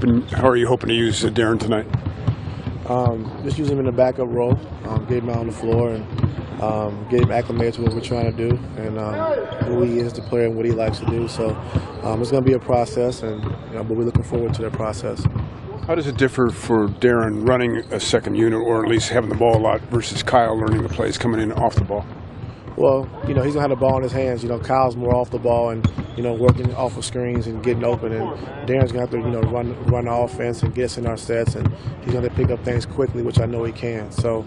How are you hoping to use Deron tonight? Just use him in the backup role, get him out on the floor, and get him acclimated to what we're trying to do and who he is, the player, and what he likes to do. So it's going to be a process, and but we're looking forward to that process. How does it differ for Deron running a second unit, or at least having the ball a lot, versus Kyle learning the plays coming in off the ball? Well, he's going to have the ball in his hands. Kyle's more off the ball and, working off of screens and getting open. And Darren's going to have to, run the offense and get us in our sets. And he's going to pick up things quickly, which I know he can. So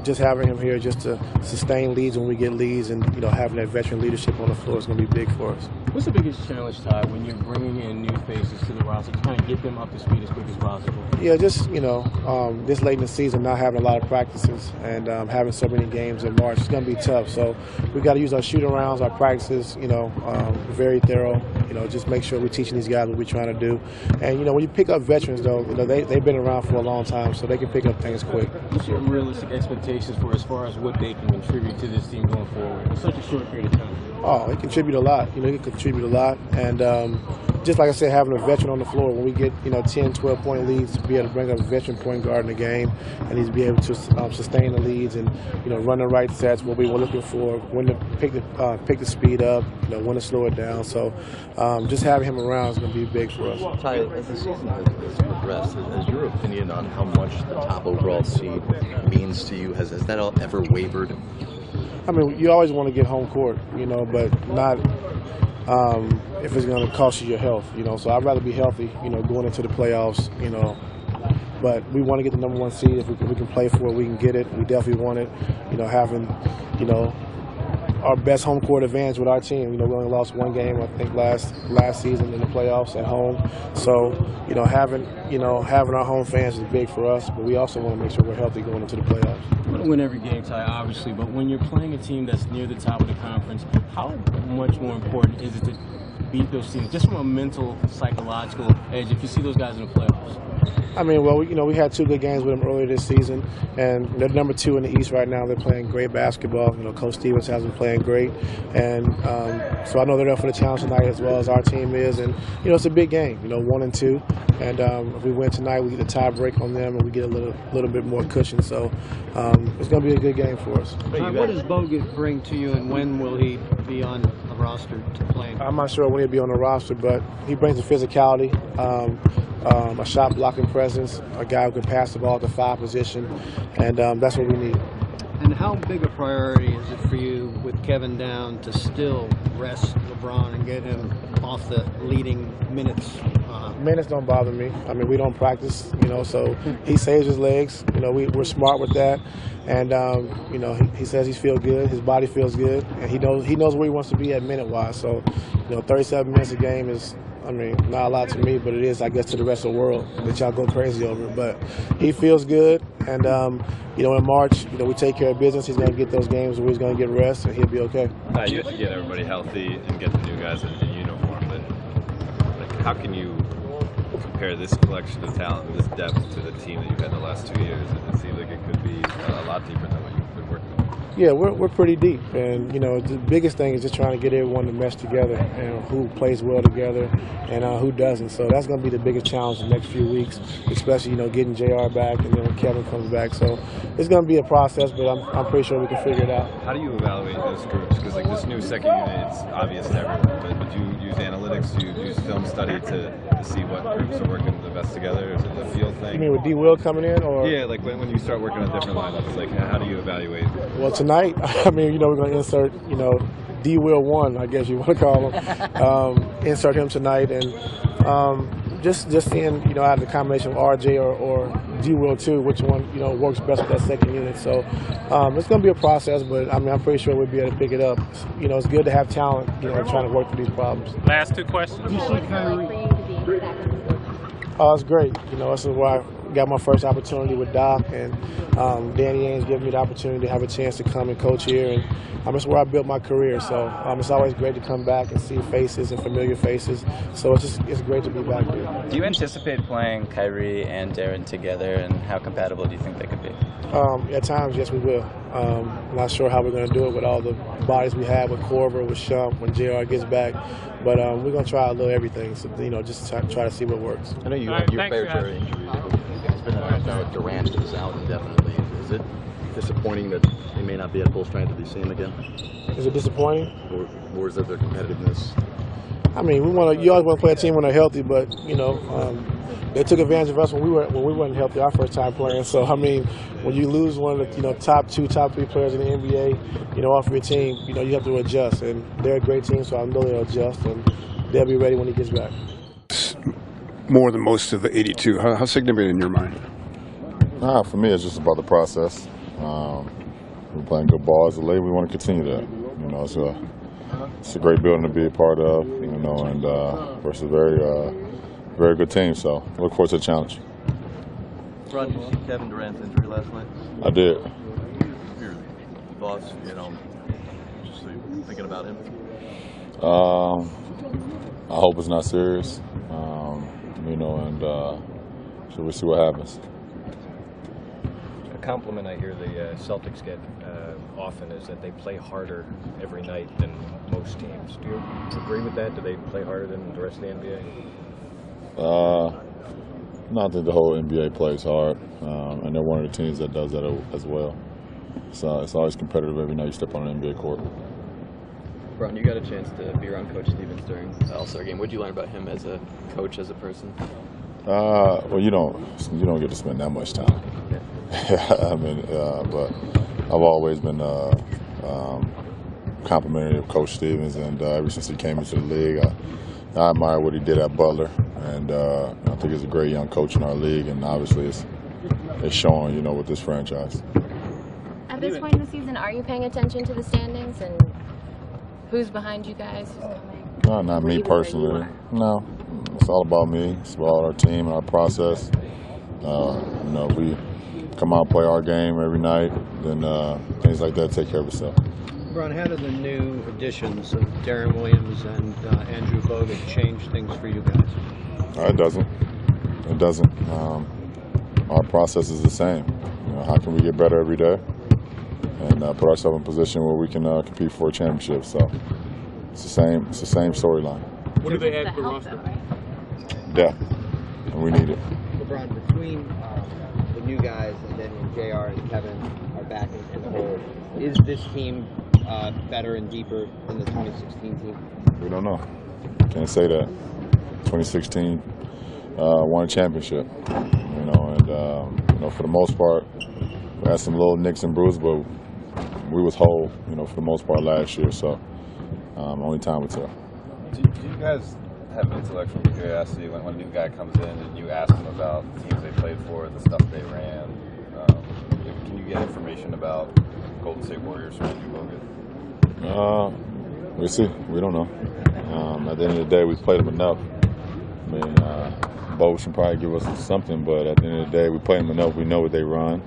just having him here just to sustain leads when we get leads and, having that veteran leadership on the floor is going to be big for us. What's the biggest challenge, Ty, when you're bringing in new faces to the roster to kind of get them up to speed as quick as possible? Yeah, just, this late in the season, not having a lot of practices and having so many games in March, it's going to be tough. So we got to use our shoot-arounds, our practices, very thorough, just make sure we're teaching these guys what we're trying to do. And, when you pick up veterans, though, they've been around for a long time, so they can pick up things quick. What's your realistic expectations for as far as what they can contribute to this team going forward in such a short period of time? Oh, they contribute a lot. He can contribute a lot. And just like I said, having a veteran on the floor, when we get, 10, 12-point leads, to be able to bring up a veteran point guard in the game and he's be able to sustain the leads and, run the right sets, what we were looking for, when to pick the speed up, when to slow it down. So just having him around is going to be big for us. Ty, as the season has progressed, has your opinion on how much the top overall seed means to you, has that ever wavered? I mean, you always want to get home court, but not if it's going to cost you your health, So I'd rather be healthy, going into the playoffs, But we want to get the number one seed. If we can play for it, we can get it. We definitely want it, having, our best home court advantage with our team. We only lost one game, I think, last season in the playoffs at home. So, having our home fans is big for us, but we also want to make sure we're healthy going into the playoffs. You want to win every game, Ty, obviously, but when you're playing a team that's near the top of the conference, how much more important is it to beat those teams, just from a mental, psychological edge, if you see those guys in the playoffs? I mean, well, we had 2 good games with them earlier this season, and they're number 2 in the East right now. They're playing great basketball. Coach Stevens has been playing great, and so I know they're up for the challenge tonight as well as our team is. And it's a big game. 1 and 2, and if we win tonight, we get a tie break on them, and we get a little bit more cushion. So it's going to be a good game for us. What does Bogut bring to you, and when will he be on the roster to play? I'm not sure when he'll be on the roster, but he brings the physicality. A shot blocking presence, a guy who can pass the ball at the 5 position, and that's what we need. And how big a priority is it for you with Kevin down to still rest LeBron and get him off the leading minutes? Minutes don't bother me. I mean, we don't practice, so he saves his legs. We're smart with that, and he says he feels good, his body feels good, and he knows where he wants to be at minute-wise. So, 37 minutes a game is, not a lot to me, but it is, I guess, to the rest of the world that y'all go crazy over. But he feels good, and in March, we take care of business. He's going to get those games where he's going to get rest, and he'll be okay. You have to get everybody healthy and get the new guys in uniform. But how can you compare this collection of talent, this depth, to the team that you've had the last 2 years? It seems like it could be a lot deeper than what you've been working on. Yeah, we're pretty deep, and the biggest thing is just trying to get everyone to mesh together, and who plays well together, and who doesn't. So that's going to be the biggest challenge the next few weeks, especially getting JR back, and then when Kevin comes back. So it's going to be a process, but I'm pretty sure we can figure it out. How do you evaluate those groups? Because this new second unit, it's obvious to everyone, but do you use analytics? Do you use film study to see what groups are working the best together? Is it a field thing? You mean with D. Will coming in, or? Yeah, like when you start working on different lineups, how do you evaluate? Well, tonight, we're going to insert, D. Will 1, I guess you want to call him. Insert him tonight, and just seeing, out of the combination of RJ or D. Will 2, which one, works best with that second unit. So it's going to be a process, but I'm pretty sure we'll be able to pick it up. It's good to have talent, trying to work through these problems. Last 2 questions. Oh, it's great. This is why got my first opportunity with Doc, and Danny Ainge gave me the opportunity to have a chance to come and coach here, and it's where I built my career. So it's always great to come back and see faces and familiar faces. So it's great to be back here. Do you anticipate playing Kyrie and Deron together, and how compatible do you think they could be? At times, yes, we will. Not sure how we're going to do it with all the bodies we have with Korver, with Shump, when JR gets back. But we're going to try a little everything, so, just try to see what works. I know you have your fair share of injuries. It's been now Durant is out indefinitely. Is it disappointing that they may not be at full strength to be seen again? Is it disappointing? Or is it their competitiveness? I mean, you always want to play a team when they're healthy, but they took advantage of us when we weren't healthy our first time playing. So I mean, when you lose one of the top 2, top 3 players in the NBA, off your team, you have to adjust. And they're a great team, so I know they'll adjust, and they'll be ready when he gets back. More than most of the 82. How significant in your mind? For me, it's just about the process. We're playing good ball as a league. We want to continue that. It's a great building to be a part of, and versus a very good team. So look forward to the challenge. Ron, did you see Kevin Durant's injury last night? I did. Your thoughts, just thinking about him? I hope it's not serious, so we'll see what happens. A compliment I hear the Celtics get often is that they play harder every night than most teams. Do you agree with that? Do they play harder than the rest of the NBA? No, I think the whole NBA plays hard, and they're one of the teams that does that as well. So it's always competitive every night you step on an NBA court. Ron, you got a chance to be around Coach Stevens during the All-Star game. What did you learn about him as a coach, as a person? Well, you don't get to spend that much time. I mean, but I've always been complimentary of Coach Stevens, and ever since he came into the league, I admire what he did at Butler, and I think he's a great young coach in our league, and obviously it's showing, with this franchise. At this point in the season, are you paying attention to the standings and who's behind you guys? Who's coming? No, not me personally. No, it's all about me. It's about our team and our process. We come out and play our game every night, then things like that take care of itself. Ron, how do the new additions of Deron Williams and Andrew Bogut change things for you guys? It doesn't. It doesn't. Our process is the same. How can we get better every day and put ourselves in a position where we can compete for a championship? So it's the same storyline. What do they add to the roster? Depth, and we need it. LeBron, between the new guys and then when JR and Kevin are back in the hole, is this team better and deeper than the 2016 team? We don't know. Can't say that. 2016 won a championship, and for the most part, we had some little nicks and bruises, but we was whole, for the most part last year. So only time will tell. Do you guys have intellectual curiosity when a new guy comes in and you ask them about the teams they played for, the stuff they ran? Can you get information about Golden State Warriors or Andrew Bogut? We'll see. We don't know. At the end of the day, we played them enough. I mean, Bogut should probably give us something, but at the end of the day, we played them enough. We know what they run.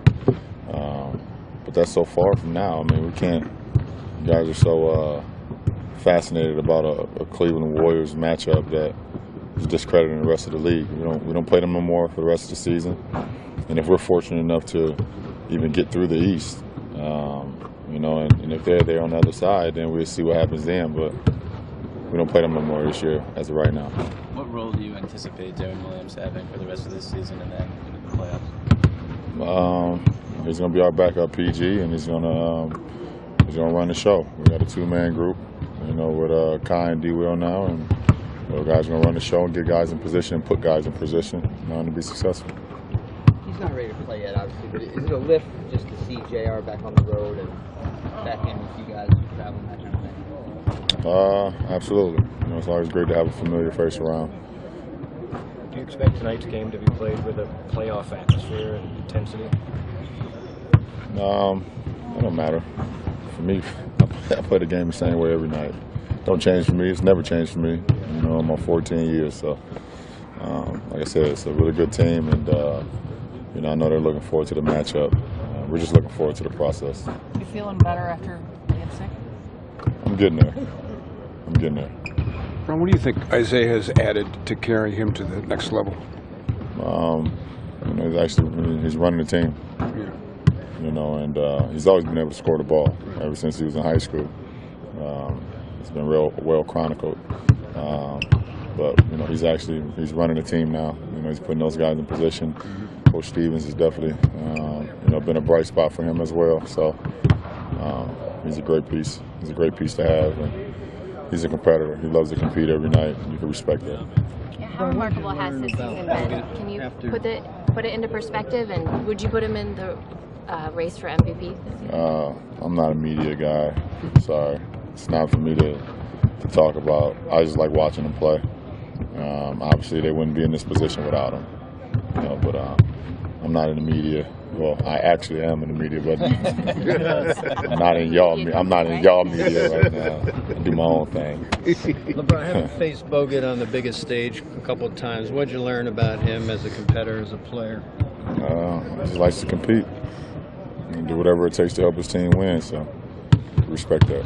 But that's so far from now. I mean, we can't. You guys are so fascinated about a Cleveland Warriors matchup that is discrediting the rest of the league. We don't play them no more for the rest of the season. And if we're fortunate enough to even get through the East, and if they're there on the other side, then we'll see what happens then. But we don't play them no more this year as of right now. What role do you anticipate Deron Williams having for the rest of this season and then into the playoffs? He's going to be our backup PG, and he's going to run the show. We got a two-man group, with Kai and D-Will now, and the guys are going to run the show and get guys in position and put guys in position to be successful. He's not ready to play yet, obviously, but is it a lift just to see JR back on the road and back in with you guys traveling, that kind of thing? Absolutely. It's always great to have a familiar face around. Do you expect tonight's game to be played with a playoff atmosphere and intensity? It don't matter. For me, I play the game the same way every night. Don't change for me. It's never changed for me. I'm on 14 years, so like I said, it's a really good team, and you know, I know they're looking forward to the matchup. We're just looking forward to the process. You feeling better after being sick? I'm getting there. I'm getting there. Ron, what do you think Isaiah has added to carry him to the next level? You know, he's running the team. Yeah. You know, and he's always been able to score the ball ever since he was in high school. It's been real well chronicled. But you know, he's running the team now. You know, he's putting those guys in position. Coach Stevens has definitely, you know, been a bright spot for him as well. So he's a great piece. He's a great piece to have, and he's a competitor. He loves to compete every night. You can respect that. How remarkable has this season been? Can you put it into perspective, and would you put him in the race for MVP this year? I'm not a media guy. Sorry, it's not for me to talk about. I just like watching them play. Obviously, they wouldn't be in this position without him. You know, but I'm not in the media. Well, I actually am in the media, but I'm not in y'all media right now. I do my own thing. LeBron, having faced Bogut on the biggest stage a couple of times, what'd you learn about him as a competitor, as a player? He just likes to compete and do whatever it takes to help his team win. So, respect that.